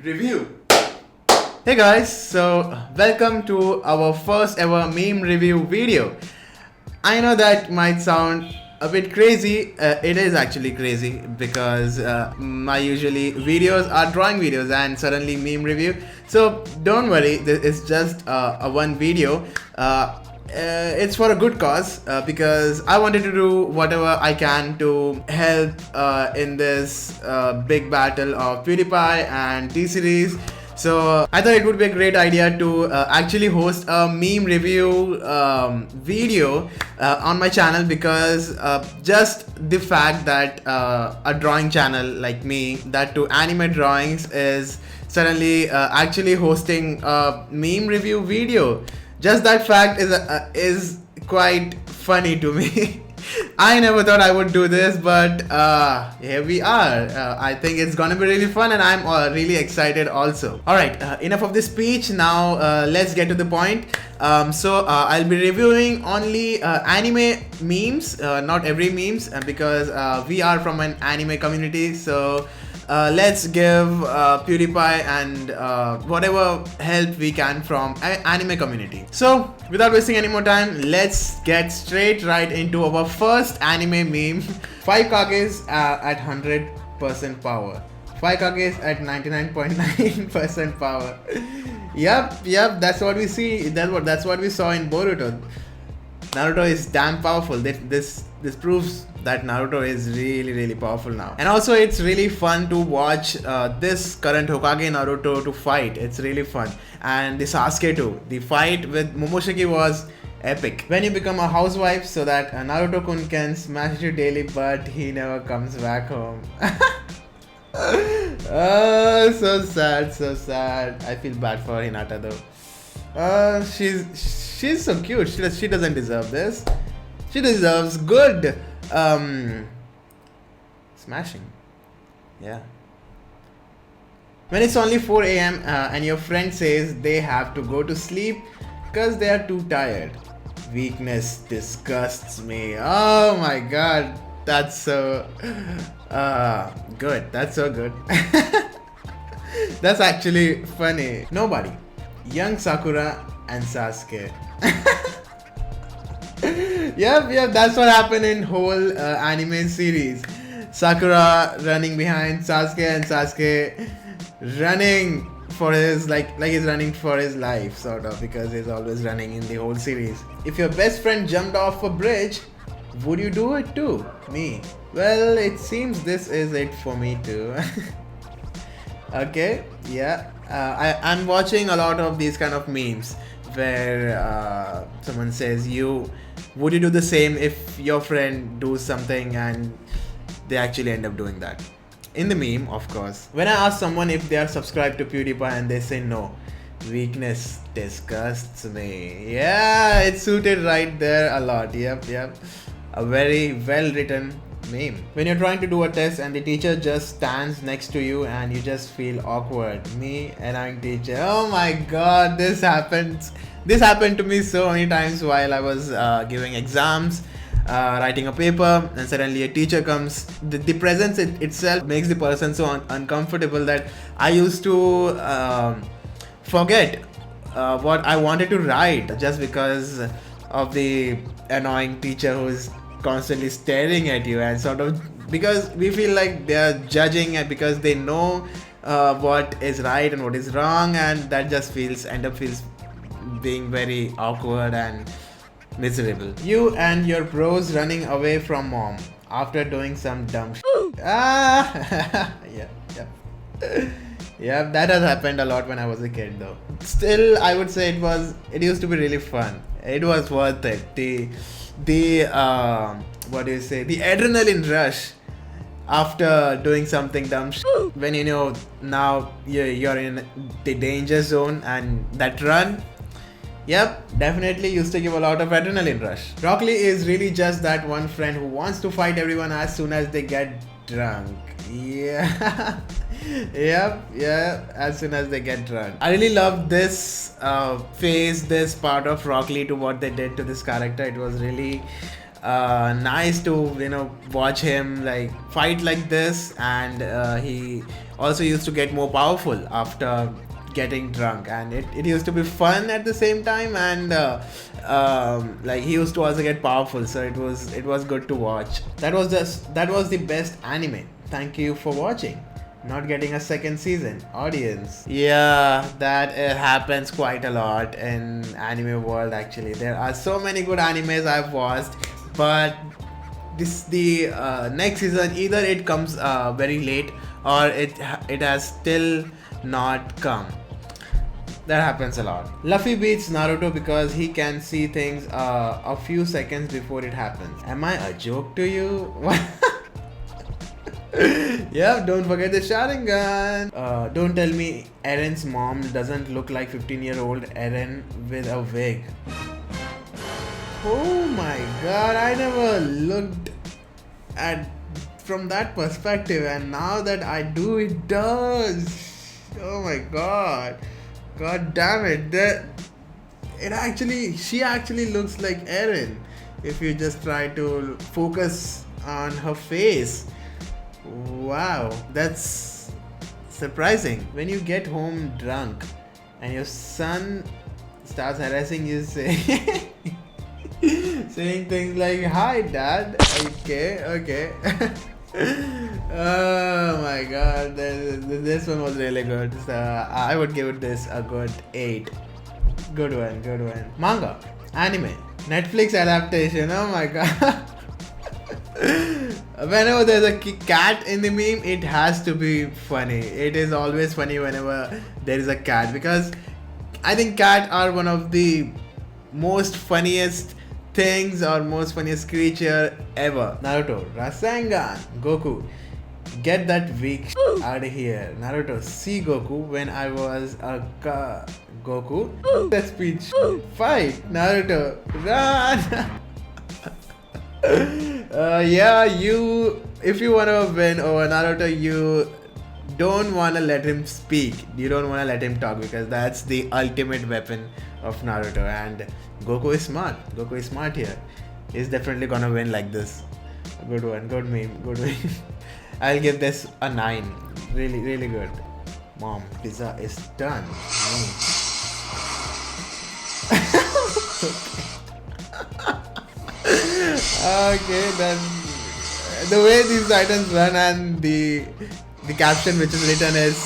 review. Hey guys, so welcome to our first ever meme review video. I know that might sound a bit crazy. It is actually crazy because my usually videos are drawing videos and suddenly meme review. So don't worry, this is just a one video. It's for a good cause because I wanted to do whatever I can to help in this big battle of PewDiePie and T-Series. So I thought it would be a great idea to actually host a meme review video on my channel because just the fact that a drawing channel like me, that to anime drawings, is suddenly actually hosting a meme review video. Just that fact is quite funny to me. I never thought I would do this, but here we are. I think it's gonna be really fun and I'm really excited also. Alright, enough of this speech. Now let's get to the point. I'll be reviewing only anime memes, not every memes, because we are from an anime community. So let's give PewDiePie and whatever help we can from anime community. So without wasting any more time, let's get straight right into our first anime meme. 5 Kages at 100% power. 5 Kages at 99.9% power. Yep, that's what we see. That's what we saw in Boruto. Naruto is damn powerful. This proves that Naruto is really powerful now. And also it's really fun to watch this current Hokage Naruto to fight. It's really fun. And the Sasuke too. The fight with Momoshiki was epic. When you become a housewife so that Naruto-kun can smash you daily but he never comes back home. Oh, so sad. I feel bad for Hinata though. She's so cute. She doesn't deserve this. She deserves good smashing. Yeah. When it's only 4 a.m. And your friend says they have to go to sleep because they are too tired. Weakness disgusts me. Oh my god. That's so good. That's so good. That's actually funny. Nobody. Young Sakura and Sasuke. Yep, that's what happened in whole anime series. Sakura running behind Sasuke and Sasuke running for his like he's running for his life, sort of, because he's always running in the whole series. If your best friend jumped off a bridge, would you do it too? Me. Well, it seems this is it for me too. Okay, yeah. I'm watching a lot of these kind of memes where someone says, would you do the same if your friend does something, and they actually end up doing that. In the meme, of course. When I ask someone if they are subscribed to PewDiePie and they say no, weakness disgusts me. Yeah, it's suited right there a lot. Yep. A very well written meme. When you're trying to do a test and the teacher just stands next to you and you just feel awkward. Me and I'm teacher. Oh my god, this happens. This happened to me so many times while I was giving exams, writing a paper, and suddenly a teacher comes. The presence itself makes the person so uncomfortable that I used to forget what I wanted to write just because of the annoying teacher who's constantly staring at you, and sort of because we feel like they are judging and because they know what is right and what is wrong, and that just feels being very awkward and miserable. You and your bros running away from mom after doing some dumb shit. Yeah, that has happened a lot when I was a kid though. Still, I would say it used to be really fun. It was worth it. The what do you say? The adrenaline rush after doing something dumb when you know now you're in the danger zone, and that run. Yep, definitely used to give a lot of adrenaline rush. Rock Lee is really just that one friend who wants to fight everyone as soon as they get drunk. Yeah. Yep, as soon as they get drunk. I really love this phase, this part of Rock Lee to what they did to this character. It was really nice to watch him like fight like this, and he also used to get more powerful after getting drunk, and it used to be fun at the same time, and like he used to also get powerful, so it was good to watch. That was the best anime. Thank you for watching. Not getting a second season, audience. Yeah, that happens quite a lot in anime world. Actually, there are so many good animes I've watched, but the next season, either it comes very late, or it has still not come. That happens a lot. Luffy beats Naruto because he can see things a few seconds before it happens. Am I a joke to you? Yep, don't forget the Sharingan. Don't tell me Eren's mom doesn't look like 15-year-old Eren with a wig. Oh my god, I never looked at from that perspective, and now that I do, it does. Oh my god. God damn it. She actually looks like Eren if you just try to focus on her face. Wow, that's surprising. When you get home drunk and your son starts harassing you, saying things like, "Hi dad," okay. Oh my god, this one was really good. So I would give this a good 8. Good one. Manga, anime, Netflix adaptation. Oh my god. Whenever there's a cat in the meme, it has to be funny. It is always funny whenever there is a cat, because I think cats are one of the most funniest things or most funniest creature ever. Naruto, Rasengan, Goku, get that weak out of here. Naruto, see Goku when I was a Goku. That speech. Fight, Naruto, run. Yeah, if you wanna win over Naruto, you don't wanna let him speak. You don't wanna let him talk, because that's the ultimate weapon of Naruto. And Goku is smart. Goku is smart here. He's definitely gonna win like this. Good one. Good meme. I'll give this a 9. Really good. Mom, pizza is done. Okay, then the way these items run and the caption which is written is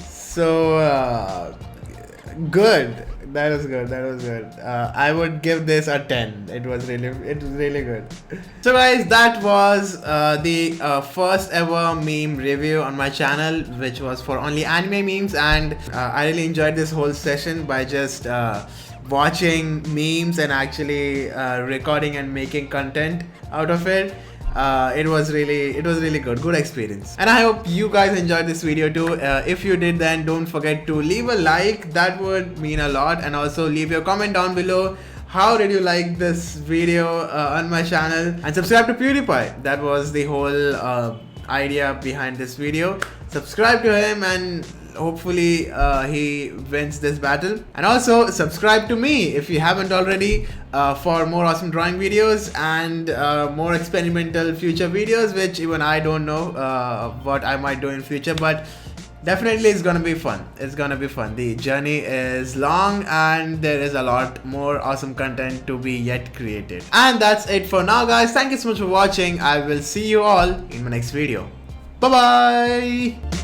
so good. That was good. I would give this a 10. It was really good. So guys, that was the first ever meme review on my channel, which was for only anime memes, and I really enjoyed this whole session by just watching memes and actually recording and making content out of it. It was really good experience, and I hope you guys enjoyed this video too. If you did, then don't forget to leave a like. That would mean a lot, and also leave your comment down below. How did you like this video on my channel? And subscribe to PewDiePie. That was the whole idea behind this video. Subscribe to him, and hopefully he wins this battle. And also subscribe to me if you haven't already, for more awesome drawing videos and more experimental future videos, which even I don't know what I might do in future, but definitely it's gonna be fun. The journey is long, and there is a lot more awesome content to be yet created. And that's it for now, guys. Thank you so much for watching. I will see you all in my next video. Bye bye.